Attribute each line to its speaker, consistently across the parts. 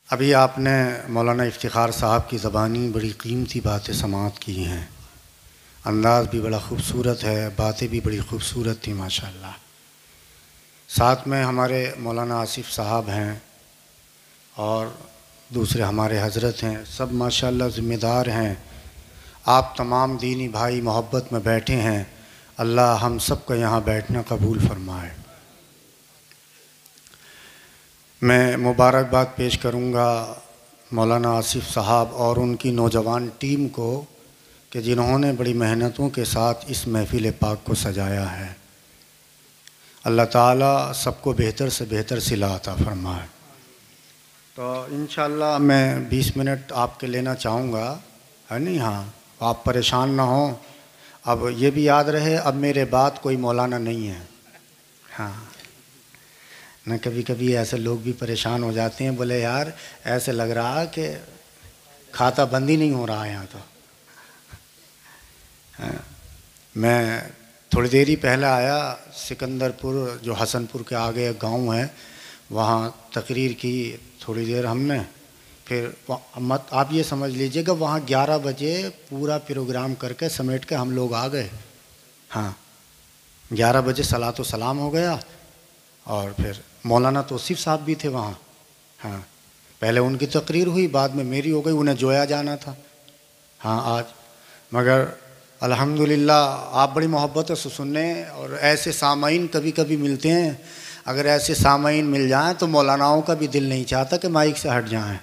Speaker 1: अभी आपने मौलाना इफ्तिखार साहब की ज़बानी बड़ी कीमती बातें समाअत की हैं। अंदाज़ भी बड़ा ख़ूबसूरत है, बातें भी बड़ी ख़ूबसूरत थी माशाअल्लाह। साथ में हमारे मौलाना आसिफ़ साहब हैं और दूसरे हमारे हज़रत हैं, सब माशाअल्लाह ज़िम्मेदार हैं। आप तमाम दीनी भाई मोहब्बत में बैठे हैं। अल्लाह हम सब का यहाँ बैठना कबूल फ़रमाए। मैं मुबारकबाद पेश करूँगा मौलाना आसिफ़ साहब और उनकी नौजवान टीम को कि जिन्होंने बड़ी मेहनतों के साथ इस महफ़िल पाक को सजाया है। अल्लाह ताला सबको बेहतर से बेहतर सिला अता फ़रमाए। तो इंशाअल्लाह मैं 20 मिनट आपके लेना चाहूँगा, है नहीं? हाँ, आप परेशान ना हों। अब ये भी याद रहे, अब मेरे बाद कोई मौलाना नहीं है। हाँ न, कभी कभी ऐसे लोग भी परेशान हो जाते हैं, बोले यार ऐसे लग रहा कि खाता बंद ही नहीं हो रहा है यहाँ तो। हाँ, मैं थोड़ी देर ही पहले आया, सिकंदरपुर जो हसनपुर के आगे एक गांव है, वहाँ तकरीर की थोड़ी देर हमने, फिर मत आप ये समझ लीजिएगा वहाँ 11 बजे पूरा प्रोग्राम करके समेट के हम लोग आ गए। हाँ, 11 बजे सलातो सलाम हो गया और फिर मौलाना तौसीफ़ साहब भी थे वहाँ। हाँ, पहले उनकी तकरीर हुई, बाद में मेरी हो गई, उन्हें जोया जाना था। हाँ आज, मगर अल्हम्दुलिल्लाह आप बड़ी मोहब्बत से सुनने, और ऐसे सामाइन कभी कभी मिलते हैं। अगर ऐसे सामाइन मिल जाएं तो मौलानाओं का भी दिल नहीं चाहता कि माइक से हट जाएं।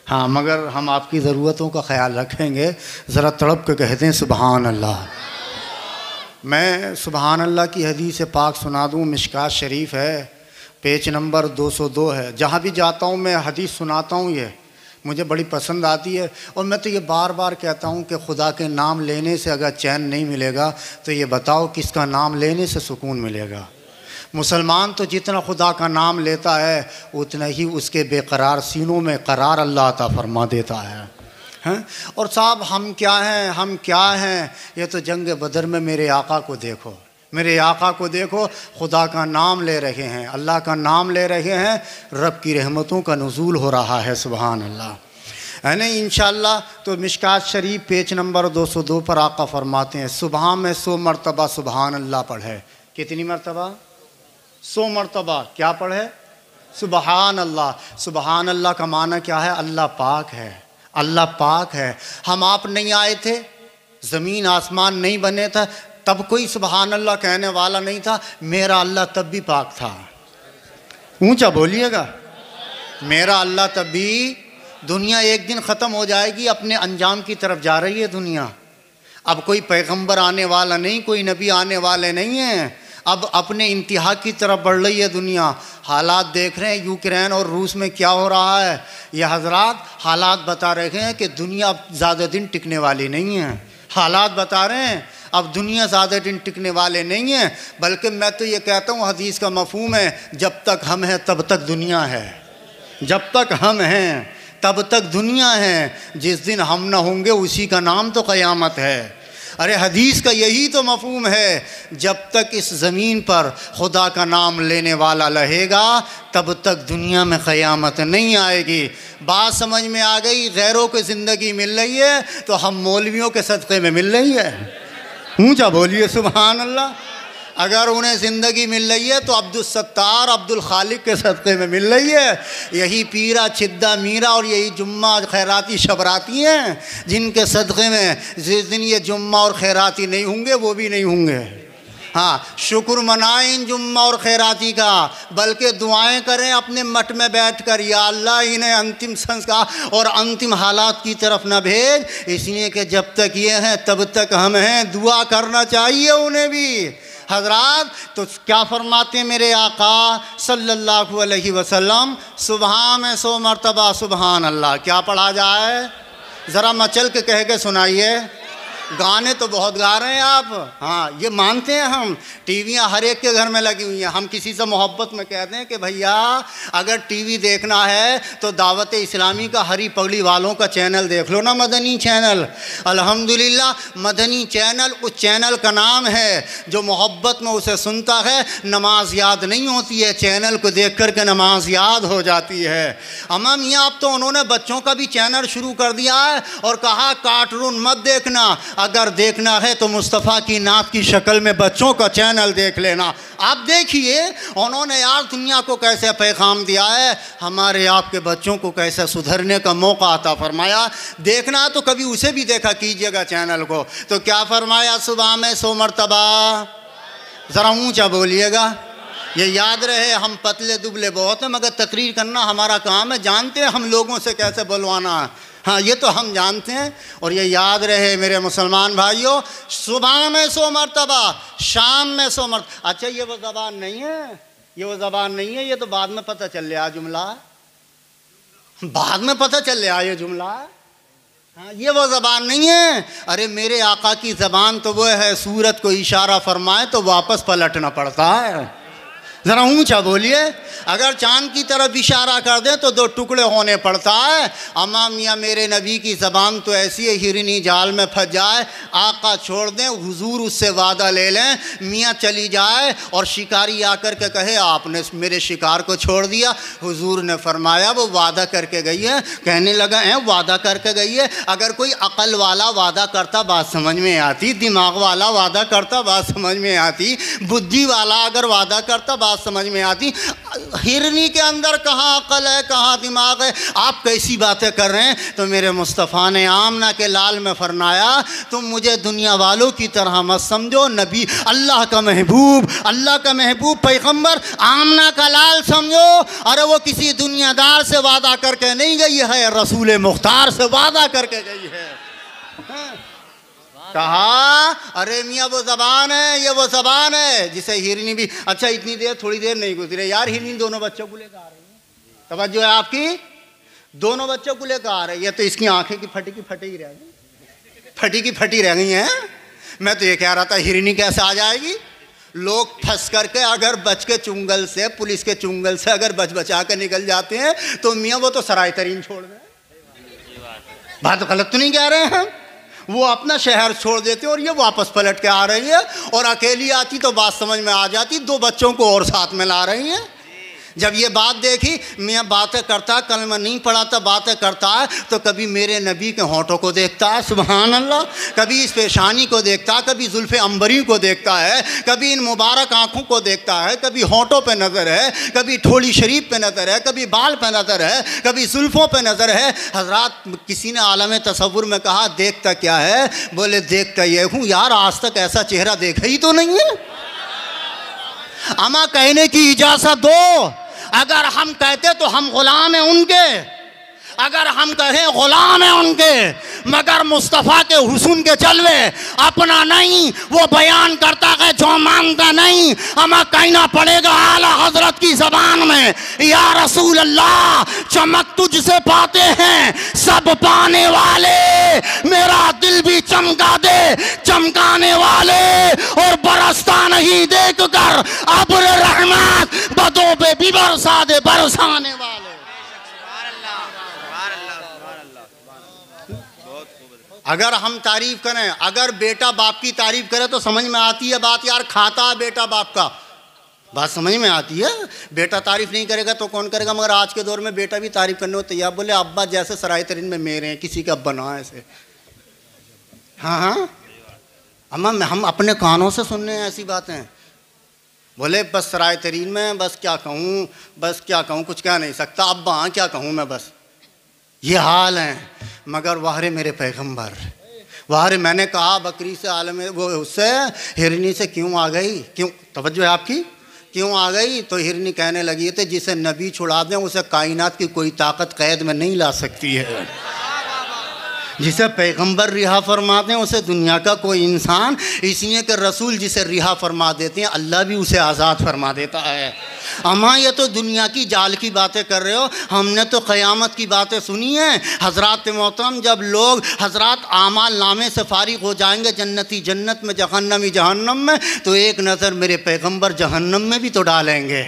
Speaker 1: हाँ, मगर हम आपकी ज़रूरतों का ख्याल रखेंगे। ज़रा तड़प के कहते हैं सुबहान अल्लाह। मैं सुबहान अल्लाह की हदीस पाक सुना दूँ। मिशकात शरीफ है, पेज नंबर 202 है। जहाँ भी जाता हूँ मैं हदीस सुनाता हूँ, ये मुझे बड़ी पसंद आती है। और मैं तो ये बार बार कहता हूँ कि खुदा के नाम लेने से अगर चैन नहीं मिलेगा तो ये बताओ किसका नाम लेने से सुकून मिलेगा। मुसलमान तो जितना खुदा का नाम लेता है उतना ही उसके बेकरार सीनों में करार अल्लाह अता फरमा देता है। हैं? और साहब हम क्या हैं, हम क्या हैं? ये तो जंग बदर में मेरे आका को देखो, मेरे आका को देखो, खुदा का नाम ले रहे हैं, अल्लाह का नाम ले रहे हैं, रब की रहमतों का नुज़ूल हो रहा है। सुबहान अल्लाह, है नहीं? इंशाअल्लाह। तो मिशकात शरीफ पेज नंबर 202 पर आका फरमाते हैं, सुबह में 100 मरतबा सुबहान अल्लाह पढ़े। कितनी मरतबा? 100 मरतबा क्या पढ़े? सुबहान अल्लाह। सुबहान अल्लाह का माना क्या है? अल्लाह पाक है, अल्लाह पाक है। हम आप नहीं आए थे, ज़मीन आसमान नहीं बने था, तब कोई सुबहान अल्लाह कहने वाला नहीं था। मेरा अल्लाह तब भी पाक था। ऊंचा बोलिएगा, मेरा अल्लाह तब भी। दुनिया एक दिन ख़त्म हो जाएगी, अपने अंजाम की तरफ जा रही है दुनिया। अब कोई पैगंबर आने वाला नहीं, कोई नबी आने वाले नहीं हैं। अब अपने इंतहा की तरफ बढ़ रही है दुनिया। हालात देख रहे हैं यूक्रेन और रूस में क्या हो रहा है। यह हजरात हालात बता रहे हैं कि दुनिया ज़्यादा दिन टिकने वाली नहीं है। हालात बता रहे हैं अब दुनिया ज़्यादा दिन टिकने वाले नहीं हैं। बल्कि मैं तो ये कहता हूँ, हदीस का मफ़हूम है, जब तक हम हैं तब तक दुनिया है। जब तक हम हैं तब तक दुनिया है। जिस दिन हम ना होंगे उसी का नाम तो क़यामत है। अरे हदीस का यही तो मफ़हूम है, जब तक इस ज़मीन पर खुदा का नाम लेने वाला रहेगा तब तक दुनिया में क़यामत नहीं आएगी। बात समझ में आ गई? गैरों को ज़िंदगी मिल रही है तो हम मौलवियों के सदक़े में मिल रही है। ऊंचा बोलिए सुबहान अल्लाह। अगर उन्हें ज़िंदगी मिल रही है तो अब्दुल सत्तार, अब्दुल खालिक के सदक़े में मिल रही है। यही पीरा, छिद्दा, मीरा और यही जुम्मा खैराती शबराती हैं, जिनके सदक़े में जिस दिन ये जुम्मा और खैराती नहीं होंगे वो भी नहीं होंगे। हाँ, शुक्र मनाएं इन जुम्मा और खैराती का, बल्कि दुआएं करें अपने मठ में बैठकर, या अल्लाह इन्हें अंतिम संस्कार और अंतिम हालात की तरफ न भेज, इसलिए कि जब तक ये हैं तब तक हम हैं। दुआ करना चाहिए उन्हें भी। हज़रात तो क्या फरमाते मेरे आका सल्लल्लाहु अलैहि वसल्लम? सुबह में 100 मरतबा सुबहान अल्लाह। क्या पढ़ा जाए? ज़रा मचल के कह के सुनाइए।
Speaker 2: गाने तो बहुत गा रहे हैं आप, हाँ ये मानते हैं हम। टीवियाँ हर एक के घर में लगी हुई हैं। हम किसी से मोहब्बत में कहते हैं कि भैया अगर टीवी देखना है तो दावत इस्लामी का हरी पगड़ी वालों का चैनल देख लो ना, मदनी चैनल। अल्हम्दुलिल्लाह मदनी चैनल उस चैनल का नाम है जो मोहब्बत में उसे सुनता है नमाज याद नहीं होती है, चैनल को देख कर के नमाज याद हो जाती है। अम्मा मियाँ अब तो उन्होंने बच्चों का भी चैनल शुरू कर दिया है और कहा कार्टून मत देखना, अगर देखना है तो मुस्तफ़ा की नात की शक्ल में बच्चों का चैनल देख लेना। आप देखिए उन्होंने यार दुनिया को कैसे पैगाम दिया है, हमारे आपके बच्चों को कैसे सुधरने का मौका अता फरमाया। देखना है तो कभी उसे भी देखा कीजिएगा चैनल को। तो क्या फरमाया, सुबह में 100 मरतबा, ज़रा ऊंचा बोलिएगा, ये याद रहे। हम पतले दुबले बहुत हैं मगर तकरीर करना हमारा काम है, जानते हैं हम लोगों से कैसे बुलवाना है, हाँ ये तो हम जानते हैं। और ये याद रहे मेरे मुसलमान भाइयों, सुबह में 100 मरतबा, शाम में 100 मरतबा। अच्छा ये वो ज़बान नहीं है, ये वो ज़बान नहीं है, ये तो बाद में पता चल रहा जुमला, बाद में पता चल रहा ये जुमला, हाँ ये वो ज़बान नहीं है। अरे मेरे आका की ज़बान तो वो है, सूरत को इशारा फरमाए तो वापस पलटना पड़ता है। ज़रा ऊंचा बोलिए, अगर चांद की तरफ इशारा कर दें तो 2 टुकड़े होने पड़ता है। अम्मा मियाँ मेरे नबी की ज़बान तो ऐसी है, हिरनी जाल में फंस जाए, आका छोड़ दें, हुजूर उससे वादा ले लें, मियाँ चली जाए और शिकारी आकर के कहे आपने मेरे शिकार को छोड़ दिया, हुजूर ने फरमाया वो वादा करके गई है। कहने लगा है वादा करके गई है, अगर कोई अक़ल वाला वादा करता बात समझ में आती, दिमाग वाला वादा करता बात समझ में आती, बुद्धि वाला अगर वादा करता बात समझ में आती। हिरनी के अंदर कहाँ अकल है, कहाँ दिमाग है, आप कैसी बातें कर रहे हैं। तो मेरे मुस्तफ़ा ने आमना के लाल में फरमाया तुम मुझे दुनिया वालों की तरह मत समझो, नबी अल्लाह का महबूब, अल्लाह का महबूब पैगंबर आमना का लाल समझो। अरे वो किसी दुनियादार से वादा करके नहीं गई है, रसूल मुख्तार से वादा करके गई है। कहा अरे मियाँ वो ज़बान है, ये वो ज़बान है जिसे हिरनी भी। अच्छा इतनी देर थोड़ी देर नहीं गुजरे यार, हिरनी दोनों बच्चों को लेकर आ रही है, तवज्जो है आपकी, दोनों बच्चों को लेकर आ रही है। तो इसकी आंखें की फटी ही रह गई, फटी की फटी रह गई हैं। मैं तो ये कह रहा था हिरनी कैसे आ जाएगी, लोग फंस करके अगर बच के चुंगल से, पुलिस के चुंगल से अगर बचा के निकल जाते हैं तो मियाँ वो तो सराय तरीन छोड़ दें। बात गलत तो नहीं कह रहे हैं, वो अपना शहर छोड़ देते और ये वापस पलट के आ रही है, और अकेली आती तो बात समझ में आ जाती, 2 बच्चों को और साथ में ला रही है। जब ये बात देखी, मियाँ बातें करता, कलमा नहीं पढ़ाता, बातें करता है, तो कभी मेरे नबी के होंठों को देखता है, सुभान अल्लाह, कभी इस पेशानी को देखता है, कभी जुल्फ़े अंबरी को देखता है, कभी इन मुबारक आँखों को देखता है, कभी होंठों पे नज़र है, कभी ठोड़ी शरीफ पे नज़र है, कभी बाल पे नज़र है, कभी जुल्फ़ों पे नज़र है। हज़रात किसी ने आलम तसव्वुर में कहा देखता क्या है, बोले देखता ये हूँ यार, आज तक ऐसा चेहरा देखा ही तो नहीं है। अमा कहने की इजाज़त दो, अगर हम कहते तो हम गुलाम हैं उनके, अगर हम कहें गुलाम हैं उनके, मगर मुस्तफ़ा के हुस्न के जलवे अपना नहीं, वो बयान करता है जो मानता नहीं। हमें कहना पड़ेगा आला हजरत की ज़बान में, या रसूल अल्लाह चमक तुझसे पाते हैं सब पाने वाले, मेरा दिल भी चमका दे चमकाने वाले, और बरसता नहीं देख कर अब्र रहमत, बदों पे भी बरसा दे बरसाने वाले। अगर हम तारीफ़ करें, अगर बेटा बाप की तारीफ़ करे तो समझ में आती है बात, यार खाता है बेटा बाप का, बात समझ में आती है। बेटा तारीफ़ नहीं करेगा तो कौन करेगा, मगर आज के दौर में बेटा भी तारीफ़ करने को तैयार, बोले अब्बा जैसे सराय तरीन में मेरे हैं, किसी का अब्बा ना ऐसे। हाँ हाँ अम्मा हम अपने कानों से सुनने हैं ऐसी बातें, बोले बस सराय तरीन में, बस क्या कहूँ, बस क्या कहूँ, कुछ कह नहीं सकता अब्बा, हाँ क्या कहूँ मैं, बस ये हाल है। मगर वाहरे मेरे पैगंबर, वाहरे मैंने कहा बकरी से आलम वो उससे हिरनी से क्यों आ गई, क्यों, तवज्जो है आपकी, क्यों आ गई। तो हिरनी कहने लगी थी जिसे नबी छुड़ा दें उसे कायनात की कोई ताकत कैद में नहीं ला सकती है। जिसे पैगंबर रिहा फरमाते हैं उसे दुनिया का कोई इंसान, इसलिए कि रसूल जिसे रिहा फरमा देते हैं अल्लाह भी उसे आज़ाद फरमा देता है। अम्मा ये तो दुनिया की जाल की बातें कर रहे हो, हमने तो क़यामत की बातें सुनी हैं। हज़रात मोहतरम, जब लोग हज़रात आमाल नामे से फारिग हो जाएंगे, जन्नती जन्नत में, जहन्नमी जहन्नम में, तो एक नज़र मेरे पैगंबर जहन्नम में भी तो डालेंगे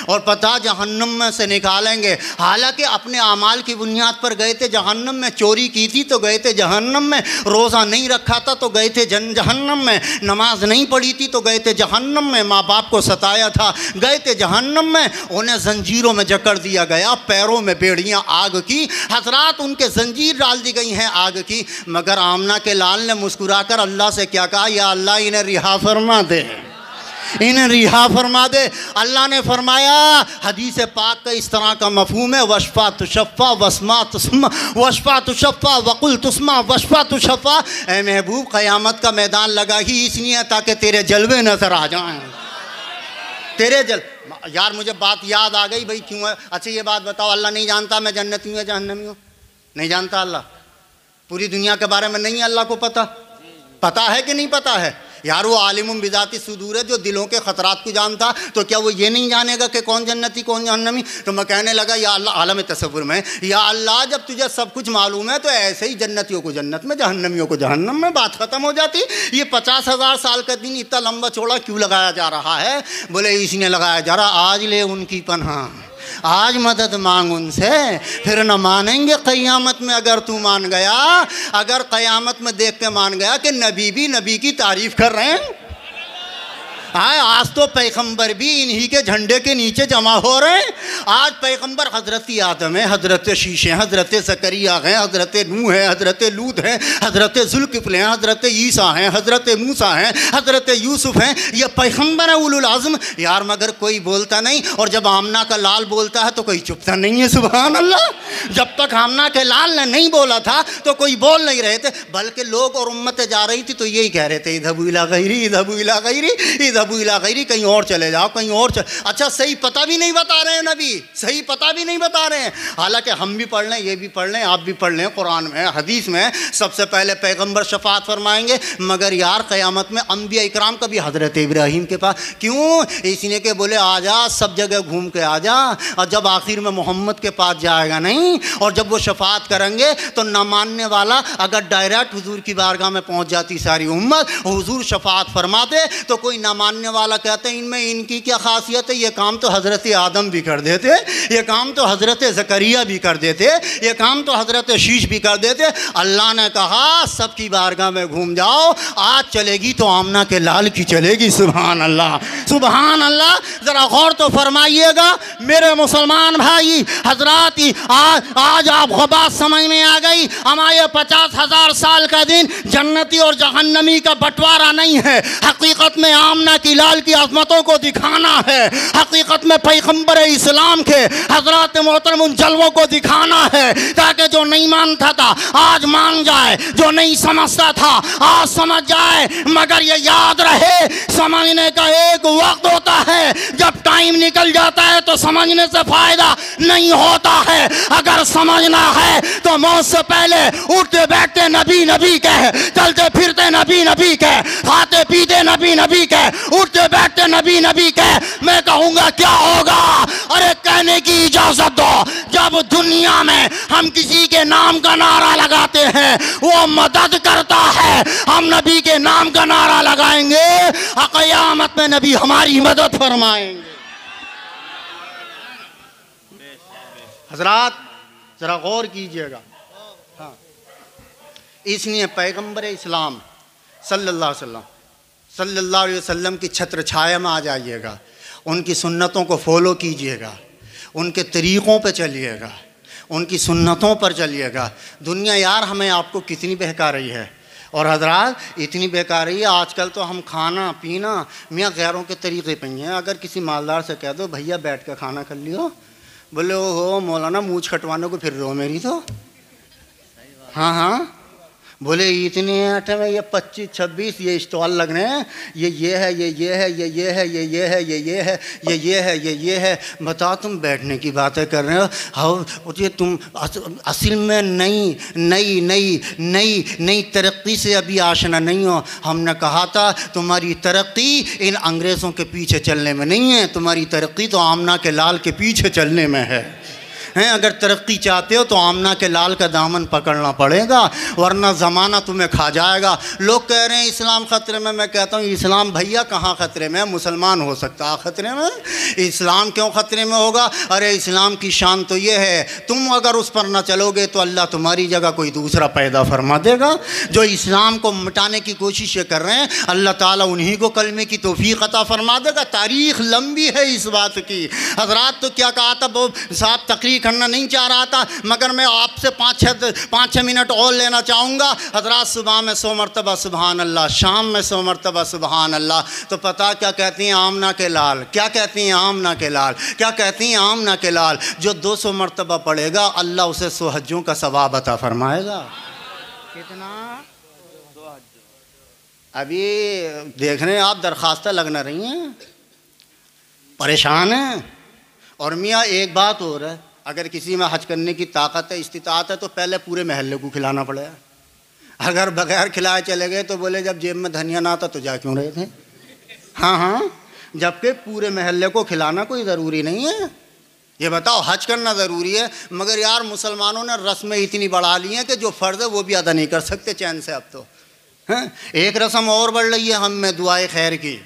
Speaker 2: और पता जहन्नम में से निकालेंगे। हालांकि अपने आमाल की बुनियाद पर गए थे जहन्नम में, चोरी की थी तो गए थे जहन्नम में, रोज़ा नहीं रखा था तो गए थे जहन्नम में, नमाज नहीं पढ़ी थी तो गए थे जहन्नम में, माँ बाप को सताया था गए थे जहन्नम में, उन्हें जंजीरों में जकड़ दिया गया, पैरों में बेड़ियां आग की, हजरात उनके जंजीर डाल दी गई हैं आग की। मगर आमना के लाल ने मुस्कुराकर अल्लाह से क्या कहा, या अल्लाह इन्हें रिहा फरमा दे, इन्हें रिहा फरमा दे। अल्लाह ने फरमाया, हदीस पाक का इस तरह का मफहूम है, वशफ़ा तुशफ़ा वस्मा तुस्मा, वशफ़ा तुशफ़ा वकुल तुस्मा, वशफ़ा तुशफ़ा। ए महबूब, क़यामत का मैदान लगा ही इसलिए ताकि तेरे जलवे नज़र आ जाएं, तेरे जल। यार मुझे बात याद आ गई भाई, क्यों है? अच्छा ये बात बताओ, अल्लाह नहीं जानता मैं जन्नती हूँ या जहन्नमी हूँ? नहीं जानता अल्लाह? पूरी दुनिया के बारे में नहीं अल्लाह को पता? पता है कि नहीं पता है? यार वो आलिमुम बिज़ाती सुदूर है, जो दिलों के ख़तरात को जानता, तो क्या वो ये नहीं जानेगा कि कौन जन्नती कौन जहन्नमी? तो मैं कहने लगा, या अल्लाह, आलम तसव्वुर में, या अल्लाह जब तुझे सब कुछ मालूम है तो ऐसे ही जन्नतियों को जन्नत में, जहन्नमियों को जहन्नम में, बात ख़त्म हो जाती। ये 50,000 साल का दिन इतना लंबा चौड़ा क्यों लगाया जा रहा है? बोले इसने लगाया जा रहा, आज ले उनकी पनाह, आज मदद मांग उनसे, फिर न मानेंगे क़यामत में। अगर तू मान गया, अगर क़यामत में देख के मान गया कि नबी भी नबी की तारीफ़ कर रहे हैं, हाँ, आज तो पैगंबर भी इन्हीं के झंडे के नीचे जमा हो रहे हैं। आज पैगंबर हज़रत आदम है, हज़रत शीश हैं, हज़रत ज़करिया हैं, हज़रत नूह है, हज़रत लूत हैं, हज़रत ज़ुल्किफ़्ल हैं, हज़रत ईसा हैं, हज़रत मूसा हैं, हज़रत यूसुफ़ हैं। ये पैगंबर है उलुल आज़म यार, मगर कोई बोलता नहीं। और जब आमना का लाल बोलता है तो कोई चुपता नहीं है, सुभान अल्लाह। जब तक आमना के लाल ने नहीं बोला था तो कोई बोल नहीं रहे थे, बल्कि लोग और उम्मतें जा रही थी तो यही कह रहे थे, इधबू इला गैरी, इधबू इला गैरी, इधबू इला गैरी, कहीं और चले जाओ, कहीं और अच्छा सही पता भी नहीं बता रहे हैं नबी, सही पता भी नहीं बता रहे हैं। हालांकि हम भी पढ़ लें, ये भी पढ़ लें, आप भी पढ़ लें, कुरान में हदीस में सबसे पहले पैगंबर शफात फरमाएंगे। मगर यार क़यामत में अंबिया इकराम का भी हज़रत इब्राहीम के पास, क्यों? इसलिए कि बोले आ जा, सब जगह घूम के आ जा, और जब आखिर में मोहम्मद के पास जाएगा नहीं, और जब वो शफात करेंगे तो न मानने वाला अगर डायरेक्ट हुजूर की बारगाह में पहुंच जाती सारी उम्मत, हुजूर शफात फरमाते तो कोई न मानने वाला कहते हैं इनमें इनकी क्या खासियत है, ये काम तो हज़रत आदम भी कर देते, ये काम तो हज़रत ज़करिया भी कर देते, ये काम तो हज़रत शीश भी कर देते। अल्लाह ने कहा सबकी बारगाह में घूम जाओ, आज चलेगी तो आमना के लाल की चलेगी। सुभान अल्लाह, सुभान अल्लाह। ज़रा गौर तो फरमाइएगा मेरे मुसलमान भाई हजरात, आज आपको बात समझ में आ गई। हमारे 50,000 साल का दिन जन्नती और जहन्नमी का बंटवारा नहीं है, हकीकत में आमना की लाल की अज़मतों को दिखाना है, हकीकत में पैगंबर इस्लाम के हजरात मोहतरम उन जलवों को दिखाना है, ताकि जो नहीं मानता था आज मान जाए, जो नहीं समझता था आज समझ जाए। मगर ये याद रहे, समझने का एक वक्त होता है, जब टाइम निकल जाता है तो समझने से फायदा नहीं होता है। अगर समझना है तो मौत से पहले उठते बैठते नबी नबी कह, चलते फिरते नबी नबी कह, खाते पीते नबी नबी कह, उठते बैठते नबी नबी कह। मैं कहूँगा क्या होगा? अरे कहने की इजाजत दो, जब दुनिया में हम किसी के नाम का नारा लगाते हैं वो मदद करता है, हम नबी के नाम का नारा लगाएंगे, क़यामत में नबी हमारी मदद फरमाएंगे। हजरात जरा गौर कीजिएगा, हाँ, इसलिए पैगंबर इस्लाम सल्लल्लाहु अलैहि वसल्लम की छत्र छाया में आ जाइएगा, उनकी सुन्नतों को फॉलो कीजिएगा, उनके तरीक़ों पे चलिएगा, उनकी सुन्नतों पर चलिएगा। दुनिया यार हमें आपको कितनी बहका रही है, और हजरात इतनी बहका रही है आजकल तो हम खाना पीना मियाँ गैरों के तरीक़े पे हैं। अगर किसी मालदार से कह दो भैया बैठ कर खाना कर लियो, बोले ओ हो मौलाना मूछ कटवाने को फिर रहो मेरी तो, हाँ हाँ, बोले इतने आटे में ये 25-26 ये स्टॉल लग रहे हैं, ये है, ये है, ये है, ये है, ये है, ये है, ये है। बताओ तुम बैठने की बातें कर रहे हो। हाँ ये तुम असल में नई तरक्की से अभी आशना नहीं हो। हमने कहा था तुम्हारी तरक्की इन अंग्रेज़ों के पीछे चलने में नहीं है, तुम्हारी तरक्की तो आमना के लाल के पीछे चलने में है। अगर तरक्की चाहते हो तो आमना के लाल का दामन पकड़ना पड़ेगा, वरना ज़माना तुम्हें खा जाएगा। लोग कह रहे हैं इस्लाम ख़तरे में। मैं कहता हूँ इस्लाम भैया कहाँ ख़तरे में है, मुसलमान हो सकता है ख़तरे में, इस्लाम क्यों ख़तरे में होगा। अरे इस्लाम की शान तो ये है, तुम अगर उस पर ना चलोगे तो अल्लाह तुम्हारी जगह कोई दूसरा पैदा फरमा देगा। जो इस्लाम को मिटाने की कोशिश कर रहे हैं अल्लाह ताला उन्हीं को कलमे की तौफीक अता फरमा देगा। तारीख़ लंबी है इस बात की। हज़रात तो क्या कहा था, वो साहब तकरीर करना नहीं चाह रहा था, मगर मैं आपसे 5-6 मिनट और लेना चाहूँगा। हज़रात सुबह में 100 मरतबा सुबहान अल्लाह, शाम में 100 मरतबा सुबहान अल्लाह। तो पता क्या कहती हैं आमना के लाल, क्या कहती हैं आमना के लाल, क्या कहती हैं आमना के लाल, जो 200 मरतबा पढ़ेगा अल्लाह उसे 100 हज्जों का सवाब अता फरमाएगा। कितना अभी देख रहे हैं आप, दरख्वास्तें लगना रही हैं, परेशान हैं। और मियाँ एक बात और है, अगर किसी में हज करने की ताकत है, इस्तिताअत है, तो पहले पूरे महल्ले को खिलाना पड़ेगा। अगर बगैर खिलाए चले गए तो बोले जब जेब में धनिया ना था तो जा क्यों रहे थे। हाँ, जबकि पूरे महल्ले को खिलाना कोई ज़रूरी नहीं है। ये बताओ हज करना ज़रूरी है, मगर यार मुसलमानों ने रस्में इतनी बढ़ा ली हैं कि जो फ़र्ज़ है वो भी अदा नहीं कर सकते चैन से। अब तो एक रस्म और बढ़ रही है हम में, दुआए खैर की।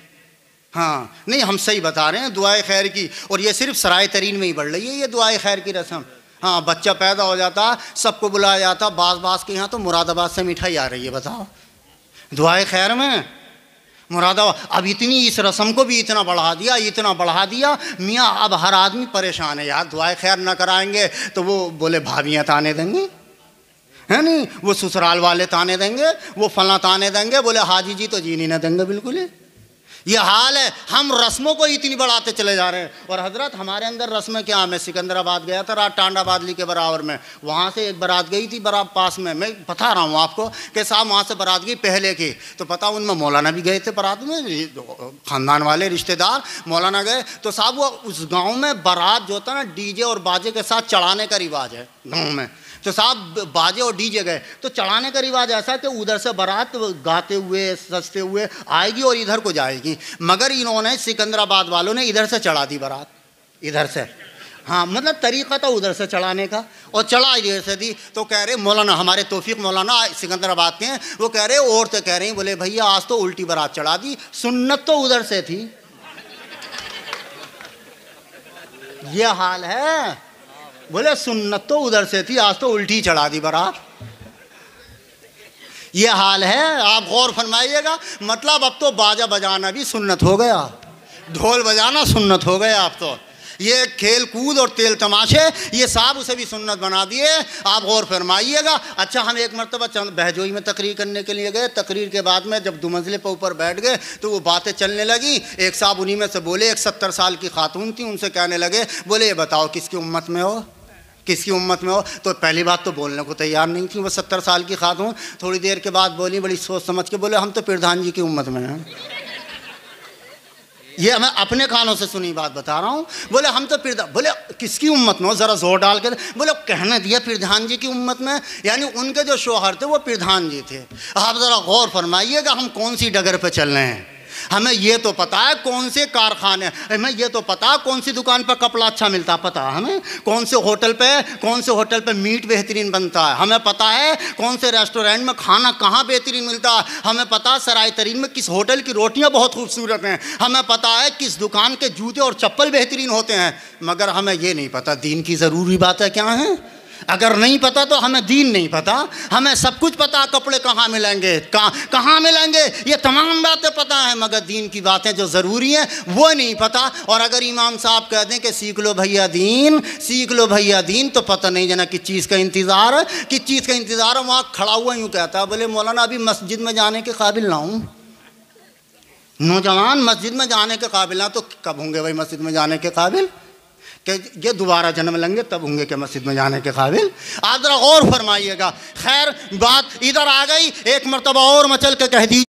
Speaker 2: हाँ नहीं, हम सही बता रहे हैं, दुआए खैर की। और ये सिर्फ सराय तरीन में ही बढ़ रही है ये दुआए खैर की रस्म। हाँ, बच्चा पैदा हो जाता, सबको बुलाया जाता, बास के यहाँ तो मुरादाबाद से मिठाई आ रही है। बताओ दुआए खैर में मुरादाबाद। अब इतनी इस रस्म को भी इतना बढ़ा दिया मियाँ। अब हर आदमी परेशान है यार, दुआए खैर ना कराएंगे तो वो बोले भाभियाँ ताने देंगे, है नहीं, वो ससुराल वाले ताने देंगे, वो फला ताने देंगे, बोले हाजी जी तो जी नहीं ना देंगे बिल्कुल ही। ये हाल है, हम रस्मों को इतनी बढ़ाते चले जा रहे हैं। और हज़रत हमारे अंदर रस्में क्या, मैं सिकंदराबाद गया था रात, टांडा बादली के बराबर में, वहाँ से एक बारात गई थी बराबर पास में। मैं बता रहा हूँ आपको कि साहब वहाँ से बारात गई पहले की, तो पता उनमें मौलाना भी गए थे बारात में, ख़ानदान वाले रिश्तेदार मौलाना गए। तो साहब वो उस गाँव में बारात जो होता है ना, डीजे और बाजे के साथ चढ़ाने का रिवाज है गाँव में। तो साहब बाजे और डीजे गए तो चढ़ाने का रिवाज ऐसा कि उधर से बारात गाते हुए सजते हुए आएगी और इधर को जाएगी। मगर इन्होंने सिकंदराबाद वालों ने इधर से चढ़ा दी बारात, इधर से। हाँ, मतलब तरीक़ा था उधर से चढ़ाने का, और चढ़ा इधर से दी। तो कह रहे मौलाना, हमारे तौफीक मौलाना सिकंदराबाद के हैं, वो कह रहे औरतें कह रही, बोले भैया आज तो उल्टी बारात चढ़ा दी, सुन्नत तो उधर से थी। ये हाल है, बोले सुन्नत तो उधर से थी, आज तो उल्टी चढ़ा दी बारात। ये हाल है, आप गौर फरमाइएगा। मतलब अब तो बाजा बजाना भी सुन्नत हो गया, ढोल बजाना सुन्नत हो गया। अब तो ये खेल कूद और तेल तमाशे ये साहब उसे भी सुन्नत बना दिए। आप गौर फरमाइएगा। अच्छा, हम एक मरतबा बहजोई में तकरीर करने के लिए गए। तकरीर के बाद में जब 2 मंजिले पर ऊपर बैठ गए तो वो बातें चलने लगी। एक साहब उन्हीं में से बोले, एक 70 साल की खातून थी, उनसे कहने लगे, बोले ये बताओ किसकी उम्मत में हो, किसकी उम्मत में हो। तो पहली बात तो बोलने को तैयार नहीं थी वो 70 साल की खातून। थोड़ी देर के बाद बोली, बड़ी सोच समझ के बोले, हम तो प्रधान जी की उम्मत में हैं। ये मैं अपने कानों से सुनी बात बता रहा हूँ। बोले हम तो प्रधान, बोले किसकी उम्मत में हो, ज़रा जोर डाल के बोले, कहने दिया प्रधान जी की उम्मत में, यानी उनके जो शौहर थे वो प्रधान जी थे। आप ज़रा गौर फरमाइएगा हम कौन सी डगर पे चल रहे हैं। हमें ये तो पता है कौन से कारखाने, हमें ये तो पता है कौन सी दुकान पर कपड़ा अच्छा मिलता, पता है हमें कौन से होटल पे मीट बेहतरीन बनता है, हमें पता है कौन से रेस्टोरेंट में खाना कहाँ बेहतरीन मिलता है, हमें पता है सराय तरीन में किस होटल की रोटियां बहुत खूबसूरत हैं, हमें पता है किस दुकान के जूते और चप्पल बेहतरीन होते हैं। मगर हमें ये नहीं पता दीन की ज़रूरी बातें क्या हैं। अगर नहीं पता तो हमें दीन नहीं पता। हमें सब कुछ पता, कपड़े कहाँ मिलेंगे, कहाँ मिलेंगे, ये तमाम बातें पता है, मगर दीन की बातें जो ज़रूरी हैं वो नहीं पता। और अगर इमाम साहब कह दें कि सीख लो भैया दीन, सीख लो भैया दीन, तो पता नहीं जना किस चीज़ का इंतज़ार है, किस चीज़ का इंतज़ार है। वहाँ खड़ा हुआ यूँ कहता है, बोले मौलाना अभी मस्जिद में जाने के काबिल ना हूँ, नौजवान मस्जिद में जाने के काबिल ना, तो कब होंगे भाई मस्जिद में जाने के काबिल। कि ये दोबारा जन्म लेंगे तब होंगे कि मस्जिद में जाने के काबिल। आप ज़रा गौर फरमाइएगा। खैर बात इधर आ गई, एक मरतबा और मचल के कह दी